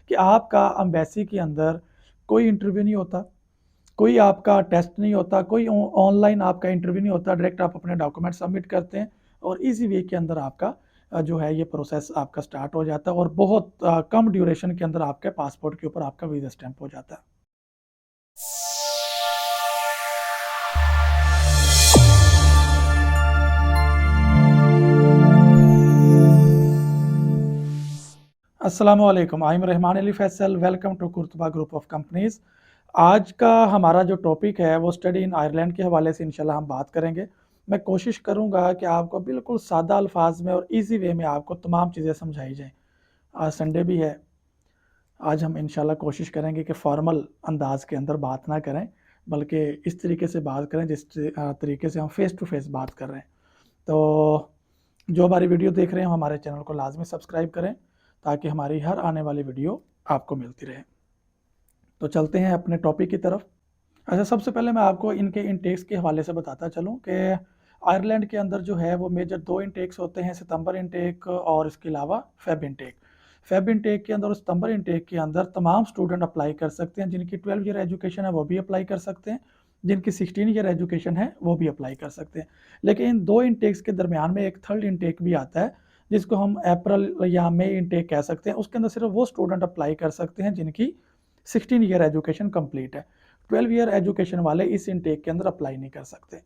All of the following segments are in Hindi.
कि आपका एम्बेसी के अंदर कोई इंटरव्यू नहीं होता, कोई आपका टेस्ट नहीं होता, कोई ऑनलाइन आपका इंटरव्यू नहीं होता, डायरेक्ट आप अपने डॉक्यूमेंट सबमिट करते हैं और इसी वे के अंदर आपका जो है ये प्रोसेस आपका स्टार्ट हो जाता है और बहुत कम ड्यूरेशन के अंदर आपके पासपोर्ट के ऊपर आपका वीज़ा स्टैंप हो जाता है। अस्सलामु अलैकुम, I am Rahman Ali Faisal, welcome to Qurtuba group of companies. आज का हमारा जो टॉपिक है वो स्टडी इन आयरलैंड के हवाले से इंशाल्लाह हम बात करेंगे। मैं कोशिश करूंगा कि आपको बिल्कुल सादा अल्फाज में और इजी वे में आपको तमाम चीज़ें समझाई जाएं। आज संडे भी है, आज हम इंशाल्लाह कोशिश करेंगे कि फॉर्मल अंदाज के अंदर बात ना करें, बल्कि इस तरीके से बात करें जिस तरीके से हम फेस टू फेस बात कर रहे हैं। तो जो हमारी वीडियो देख रहे हैं हमारे चैनल को लाजमी सब्सक्राइब करें ताकि हमारी हर आने वाली वीडियो आपको मिलती रहे। तो चलते हैं अपने टॉपिक की तरफ। अच्छा, सबसे पहले मैं आपको इनके इंटेक्स के हवाले से बताता चलूँ कि आयरलैंड के अंदर जो है वो मेजर दो इंटेक्स होते हैं, सितंबर इंटेक और इसके अलावा फेब इंटेक। फेब इंटेक के अंदर और सितंबर इंटेक के अंदर तमाम स्टूडेंट अप्लाई कर सकते हैं। जिनकी 12 ईयर एजुकेशन है वो भी अप्लाई कर सकते हैं, जिनकी 16 ईयर एजुकेशन है वो भी अप्लाई कर सकते हैं। लेकिन इन दो इंटेक्स के दरमियान में एक थर्ड इंटेक भी आता है जिसको हम अप्रैल या मई इंटेक कह सकते हैं। उसके अंदर सिर्फ वो स्टूडेंट अप्लाई कर सकते हैं जिनकी 16 ईयर एजुकेशन कंप्लीट है। 12 ईयर एजुकेशन वाले इस इंटेक के अंदर अप्लाई नहीं कर सकते।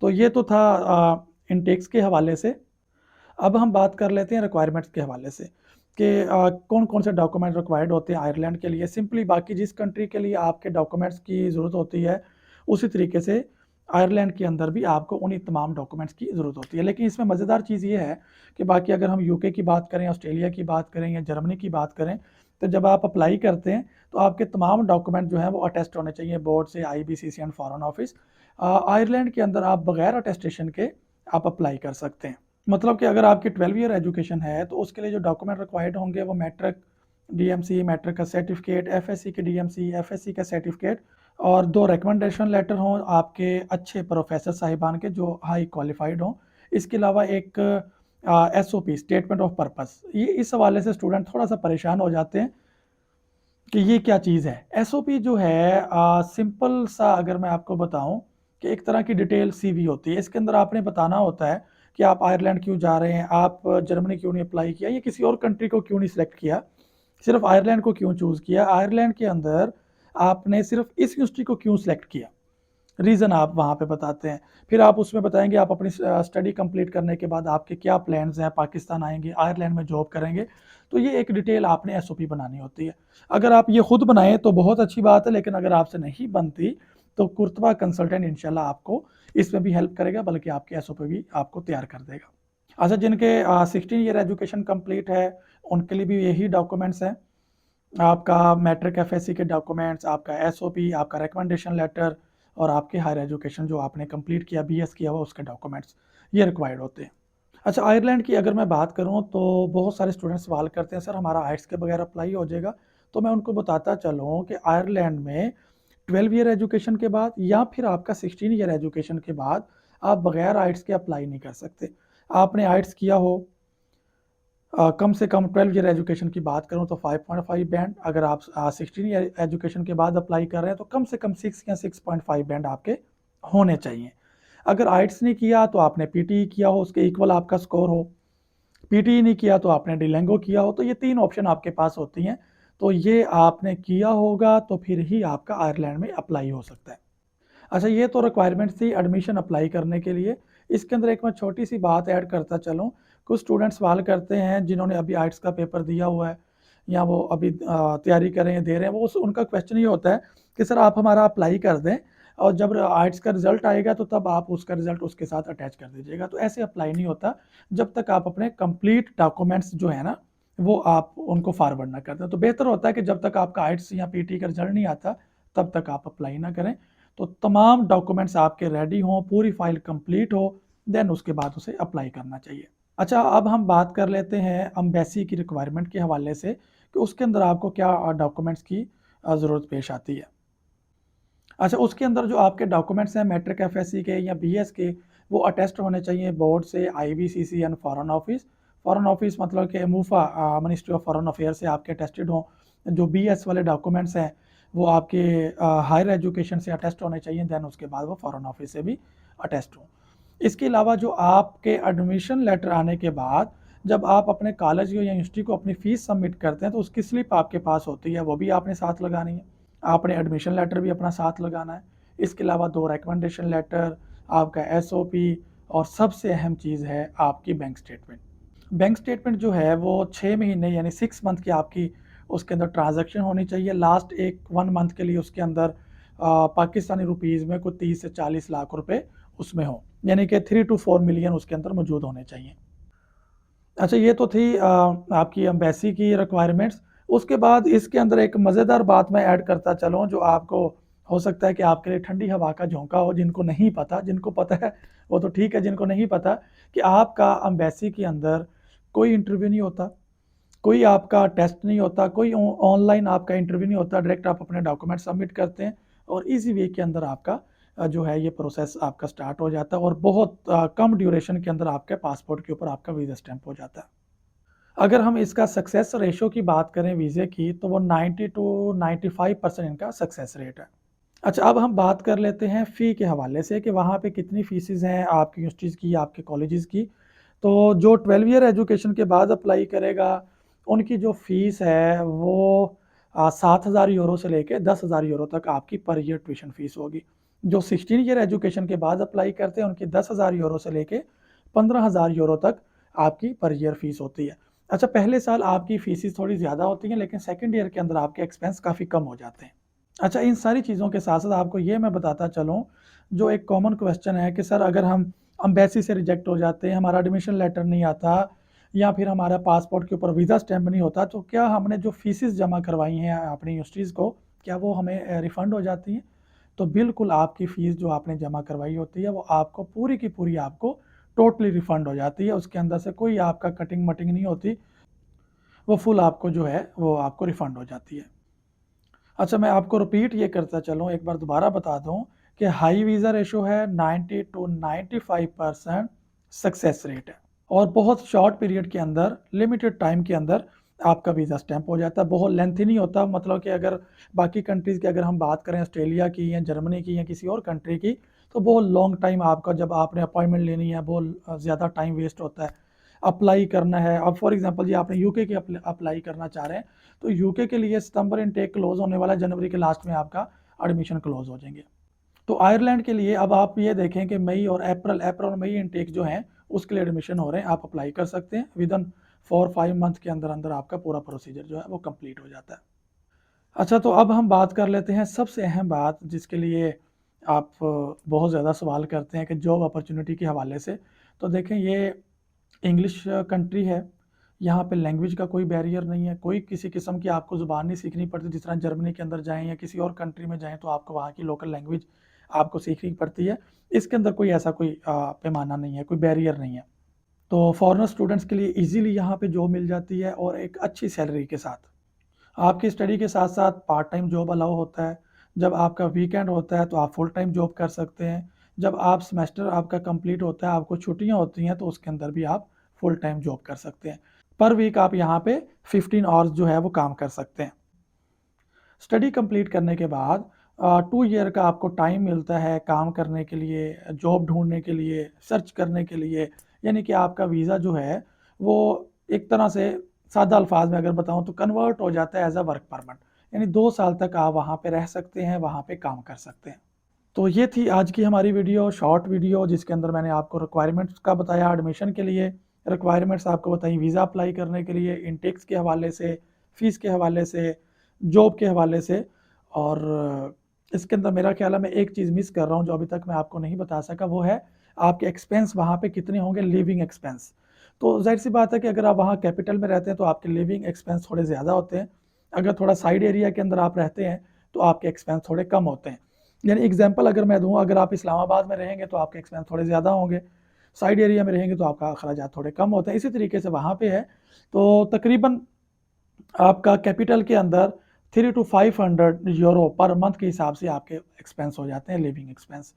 तो ये तो था इंटेक्स के हवाले से। अब हम बात कर लेते हैं रिक्वायरमेंट्स के हवाले से कि कौन कौन से डॉक्यूमेंट रिक्वायर्ड होते हैं आयरलैंड के लिए। सिंपली बाकी जिस कंट्री के लिए आपके डॉक्यूमेंट्स की ज़रूरत होती है उसी तरीके से आयरलैंड के अंदर भी आपको उन्हीं तमाम डॉक्यूमेंट्स की ज़रूरत होती है। लेकिन इसमें मज़ेदार चीज़ ये है कि बाकी अगर हम यूके की बात करें, ऑस्ट्रेलिया की बात करें या जर्मनी की बात करें, तो जब आप अप्लाई करते हैं तो आपके तमाम डॉक्यूमेंट जो हैं वो अटेस्ट होने चाहिए बोर्ड से, IBCC and foreign office. Ireland के अंदर आप बगैर अटेस्टेशन के आप अप्लाई कर सकते हैं। मतलब कि अगर आपकी 12 ईयर एजुकेशन है तो उसके लिए जो डॉक्यूमेंट रिक्वायर्ड होंगे वो मैट्रिक, DMC, मैट्रिक का सर्टिफिकेट, FSC के DMC, FSC का सर्टिफिकेट और 2 रिकमेंडेशन लेटर हों आपके अच्छे प्रोफेसर साहिबान के जो हाई क्वालिफाइड हों। इसके अलावा एक SOP, स्टेटमेंट ऑफ पर्पस। ये इस हवाले से स्टूडेंट थोड़ा सा परेशान हो जाते हैं कि ये क्या चीज़ है। SOP जो है सिंपल सा अगर मैं आपको बताऊं कि एक तरह की डिटेल CV होती है। इसके अंदर आपने बताना होता है कि आप आयरलैंड क्यों जा रहे हैं, आप जर्मनी क्यों नहीं अप्लाई किया या किसी और कंट्री को क्यों नहीं सिलेक्ट किया, सिर्फ आयरलैंड को क्यों चूज़ किया, आयरलैंड के अंदर आपने सिर्फ इस यूनिवर्सिटी को क्यों सिलेक्ट किया, रीज़न आप वहाँ पे बताते हैं। फिर आप उसमें बताएंगे आप अपनी स्टडी कंप्लीट करने के बाद आपके क्या प्लान्स हैं, पाकिस्तान आएंगे, आयरलैंड में जॉब करेंगे। तो ये एक डिटेल आपने SOP बनानी होती है। अगर आप ये खुद बनाएं तो बहुत अच्छी बात है, लेकिन अगर आपसे नहीं बनती तो कुर्तबा कंसल्टेंट इंशाल्लाह आपको इसमें भी हेल्प करेगा, बल्कि आपके SOP भी आपको तैयार कर देगा। अच्छा, जिनके 16 ईयर एजुकेशन कंप्लीट है उनके लिए भी यही डॉक्यूमेंट्स हैं। आपका मैट्रिक, FSC के डॉक्यूमेंट्स, आपका SOP, आपका रिकमेंडेशन लेटर और आपके हायर एजुकेशन जो आपने कंप्लीट किया, BS किया हुआ, उसके डॉक्यूमेंट्स ये रिक्वायर्ड होते हैं। अच्छा, आयरलैंड की अगर मैं बात करूं तो बहुत सारे स्टूडेंट सवाल करते हैं सर हमारा आइट्स के बगैर अप्लाई हो जाएगा। तो मैं उनको बताता चलूँ कि आयरलैंड में 12 ईयर एजुकेशन के बाद या फिर आपका 16 ईयर एजुकेशन के बाद आप बगैर आइट्स के अप्लाई नहीं कर सकते। आपने आइट्स किया हो, कम से कम 12 ईयर एजुकेशन की बात करूं तो 5.5 बैंड, अगर आप 16 ईयर एजुकेशन के बाद अप्लाई कर रहे हैं तो कम से कम 6 या 6.5 बैंड आपके होने चाहिए। अगर आइट्स नहीं किया तो आपने PTE किया हो, उसके इक्वल आपका स्कोर हो। PTE नहीं किया तो आपने डिलेंगो किया हो। तो ये 3 ऑप्शन आपके पास होती हैं। तो ये आपने किया होगा तो फिर ही आपका आयरलैंड में अप्लाई हो सकता है। अच्छा, ये तो रिक्वायरमेंट थी एडमिशन अप्लाई करने के लिए। इसके अंदर एक मैं छोटी सी बात ऐड करता चलूँ। कुछ स्टूडेंट सवाल करते हैं जिन्होंने अभी आइट्स का पेपर दिया हुआ है या वो अभी तैयारी कर रहे हैं, दे रहे हैं, वो उनका क्वेश्चन ये होता है कि सर आप हमारा अप्लाई कर दें और जब आइट्स का रिजल्ट आएगा तो तब आप उसका रिजल्ट उसके साथ अटैच कर दीजिएगा। तो ऐसे अप्लाई नहीं होता जब तक आप अपने कंप्लीट डॉक्यूमेंट्स जो है ना वो आप उनको फॉरवर्ड ना करते। तो बेहतर होता है कि जब तक आपका आइट्स या PTE का रिजल्ट नहीं आता तब तक आप अप्लाई ना करें। तो तमाम डॉक्यूमेंट्स आपके रेडी हों, पूरी फाइल कंप्लीट हो, देन उसके बाद उसे अप्लाई करना चाहिए। अच्छा, अब हम बात कर लेते हैं एम्बेसी की रिक्वायरमेंट के हवाले से कि उसके अंदर आपको क्या डॉक्यूमेंट्स की ज़रूरत पेश आती है। अच्छा, उसके अंदर जो आपके डॉक्यूमेंट्स हैं मैट्रिक, FSC के या BS के, वो अटेस्ट होने चाहिए बोर्ड से, IBCC and foreign office. Foreign office मतलब कि MUFA, ministry of foreign affair से आपके अटेस्टेड हों। जो BS वाले डॉक्यूमेंट्स हैं वो आपके हायर एजुकेशन से अटेस्ट होने चाहिए, देन उसके बाद वो फॉरेन ऑफिस से भी अटेस्ट हों। इसके अलावा जो आपके एडमिशन लेटर आने के बाद जब आप अपने कॉलेज या यूनिवर्सिटी को अपनी फ़ीस सबमिट करते हैं तो उसकी स्लिप आपके पास होती है, वो भी आपने साथ लगानी है। आपने एडमिशन लेटर भी अपना साथ लगाना है। इसके अलावा 2 रिकमेंडेशन लेटर, आपका SOP और सबसे अहम चीज़ है आपकी बैंक स्टेटमेंट। बैंक स्टेटमेंट जो है वो 6 महीने यानी 6 मंथ की आपकी उसके अंदर ट्रांजैक्शन होनी चाहिए। लास्ट 1 मंथ के लिए उसके अंदर पाकिस्तानी रुपीज़ में कुछ 30 से 40 लाख रुपए उसमें हो, यानी कि 3 टू 4 मिलियन उसके अंदर मौजूद होने चाहिए। अच्छा, ये तो थी आपकी एम्बेसी की रिक्वायरमेंट्स। उसके बाद इसके अंदर एक मज़ेदार बात मैं ऐड करता चलूँ जो आपको हो सकता है कि आपके लिए ठंडी हवा का झोंका हो, जिनको नहीं पता, जिनको पता है वो तो ठीक है, जिनको नहीं पता कि आपका एम्बेसी के अंदर कोई इंटरव्यू नहीं होता, कोई आपका टेस्ट नहीं होता, कोई ऑनलाइन आपका इंटरव्यू नहीं होता, डायरेक्ट आप अपने डॉक्यूमेंट सबमिट करते हैं और इसी वीक के अंदर आपका जो है ये प्रोसेस आपका स्टार्ट हो जाता है और बहुत कम ड्यूरेशन के अंदर आपके पासपोर्ट के ऊपर आपका वीज़ा स्टैंप हो जाता है। अगर हम इसका सक्सेस रेशो की बात करें वीज़े की तो वो 90 टू 95% इनका सक्सेस रेट है। अच्छा, अब हम बात कर लेते हैं फ़ी के हवाले से कि वहाँ पे कितनी फ़ीसेस हैं आपकी यूनिवर्सिटीज़ की, आपके कॉलेजेस की। तो जो 12 ईयर एजुकेशन के बाद अप्लाई करेगा, उनकी जो फ़ीस है वो 7,000 यूरो से लेके 10,000 यूरो तक आपकी पर ईयर ट्यूशन फ़ीस होगी। जो 16 ईयर एजुकेशन के बाद अप्लाई करते हैं, उनकी 10,000 यूरो से लेके 15,000 यूरो तक आपकी पर ईयर फ़ीस होती है। अच्छा, पहले साल आपकी फ़ीसेस थोड़ी ज़्यादा होती हैं, लेकिन सेकंड ईयर के अंदर आपके एक्सपेंस काफ़ी कम हो जाते हैं। अच्छा, इन सारी चीज़ों के साथ-साथ आपको ये मैं बताता चलूँ, जो एक कॉमन क्वेश्चन है कि सर अगर हम एम्बेसी से रिजेक्ट हो जाते हैं, हमारा एडमिशन लेटर नहीं आता या फिर हमारा पासपोर्ट के ऊपर वीज़ा स्टैम्प नहीं होता, तो क्या हमने जो फ़ीसेस जमा करवाई हैं अपनी यूनिवर्सिटीज़ को, क्या वो हमें रिफ़ंड हो जाती हैं? तो बिल्कुल आपकी फ़ीस जो आपने जमा करवाई होती है, वो आपको पूरी की पूरी आपको टोटली रिफ़ंड हो जाती है। उसके अंदर से कोई आपका कटिंग-मटिंग नहीं होती, वो फुल आपको जो है, वो आपको रिफ़ंड हो जाती है। अच्छा, मैं आपको रिपीट ये करता चलूँ, एक बार दोबारा बता दूँ कि हाई वीज़ा रेशो है, 90 टू 95% सक्सेस रेट है और बहुत शॉर्ट पीरियड के अंदर, लिमिटेड टाइम के अंदर आपका वीज़ा स्टैंप हो जाता है। बहुत लेंथी नहीं होता, मतलब कि अगर बाकी कंट्रीज़ की अगर हम बात करें, ऑस्ट्रेलिया की या जर्मनी की या किसी और कंट्री की, तो बहुत लॉन्ग टाइम आपका जब आपने अपॉइंटमेंट लेनी है, बहुत ज़्यादा टाइम वेस्ट होता है। अप्लाई करना है, अब फॉर एग्ज़ाम्पल जी आपने यूके की अप्लाई करना चाह रहे हैं, तो यूके के लिए सितंबर इनटेक क्लोज होने वाला, जनवरी के लास्ट में आपका एडमिशन क्लोज हो जाएंगे। तो आयरलैंड के लिए अब आप ये देखें कि मई और अप्रैल और मई इनटेक जो हैं उसके लिए एडमिशन हो रहे हैं, आप अप्लाई कर सकते हैं। विद इन 4-5 मंथ के अंदर अंदर आपका पूरा प्रोसीजर जो है वो कंप्लीट हो जाता है। अच्छा, तो अब हम बात कर लेते हैं सबसे अहम बात जिसके लिए आप बहुत ज़्यादा सवाल करते हैं कि जॉब अपॉर्चुनिटी के हवाले से। तो देखें, ये इंग्लिश कंट्री है, यहाँ पे लैंग्वेज का कोई बैरियर नहीं है, कोई किसी किस्म की आपको ज़ुबान नहीं सीखनी पड़ती। जिस तरह जर्मनी के अंदर जाएँ या किसी और कंट्री में जाएँ तो आपको वहाँ की लोकल लैंग्वेज आपको सीखनी पड़ती है। इसके अंदर कोई ऐसा कोई पैमाना नहीं है, कोई बैरियर नहीं है। तो फॉरेनर स्टूडेंट्स के लिए ईज़िली यहाँ पे जॉब मिल जाती है और एक अच्छी सैलरी के साथ। आपकी स्टडी के साथ-साथ पार्ट टाइम जॉब अलाउ होता है। जब आपका वीकेंड होता है तो आप फुल टाइम जॉब कर सकते हैं। जब आप सेमेस्टर आपका कंप्लीट होता है, आपको छुट्टियाँ होती हैं, तो उसके अंदर भी आप फुल टाइम जॉब कर सकते हैं। पर वीक आप यहाँ पे 15 आवर्स जो है वो काम कर सकते हैं। स्टडी कंप्लीट करने के बाद 2 ईयर का आपको टाइम मिलता है काम करने के लिए, जॉब ढूँढने के लिए, सर्च करने के लिए। यानी कि आपका वीज़ा जो है वो एक तरह से सादा अल्फाज में अगर बताऊँ तो कन्वर्ट हो जाता है एज़ अ वर्क परमिट। यानी 2 साल तक आप वहाँ पे रह सकते हैं, वहाँ पे काम कर सकते हैं। तो ये थी आज की हमारी वीडियो, शॉर्ट वीडियो, जिसके अंदर मैंने आपको रिक्वायरमेंट्स का बताया एडमिशन के लिए, रिक्वायरमेंट्स आपको बताई वीज़ा अप्लाई करने के लिए, इनटेक्स के हवाले से, फ़ीस के हवाले से, जॉब के हवाले से। और इसके अंदर मेरा ख्याल है मैं एक चीज़ मिस कर रहा हूँ जो अभी तक मैं आपको नहीं बता सका, वो है आपके एक्सपेंस वहाँ पे कितने होंगे, लिविंग एक्सपेंस। तो ज़ाहिर-सी बात है कि अगर आप वहाँ कैपिटल में रहते हैं तो आपके लिविंग एक्सपेंस थोड़े ज़्यादा होते हैं। अगर थोड़ा साइड एरिया के अंदर आप रहते हैं तो आपके एक्सपेंस थोड़े कम होते हैं। यानी एग्जांपल अगर मैं दूँ, अगर आप इस्लामाबाद में रहेंगे तो आपके एक्सपेंस थोड़े ज़्यादा होंगे, साइड एरिया में रहेंगे तो आपका अखराजात थोड़े कम होते हैं। इसी तरीके से वहाँ पे है, तो तकरीबन आपका कैपिटल के अंदर 3 टू 500 यूरो पर मंथ के हिसाब से आपके एक्सपेंस हो जाते हैं, लिविंग एक्सपेंस।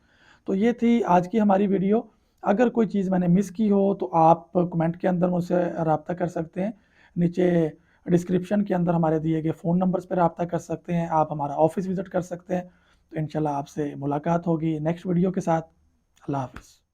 तो ये थी आज की हमारी वीडियो। अगर कोई चीज़ मैंने मिस की हो तो आप कमेंट के अंदर मुझसे रब्ता कर सकते हैं। नीचे डिस्क्रिप्शन के अंदर हमारे दिए गए फ़ोन नंबर्स पर रब्ता कर सकते हैं, आप हमारा ऑफ़िस विज़िट कर सकते हैं। तो इंशाल्लाह आपसे मुलाकात होगी नेक्स्ट वीडियो के साथ। अल्लाह हाफ़िज़।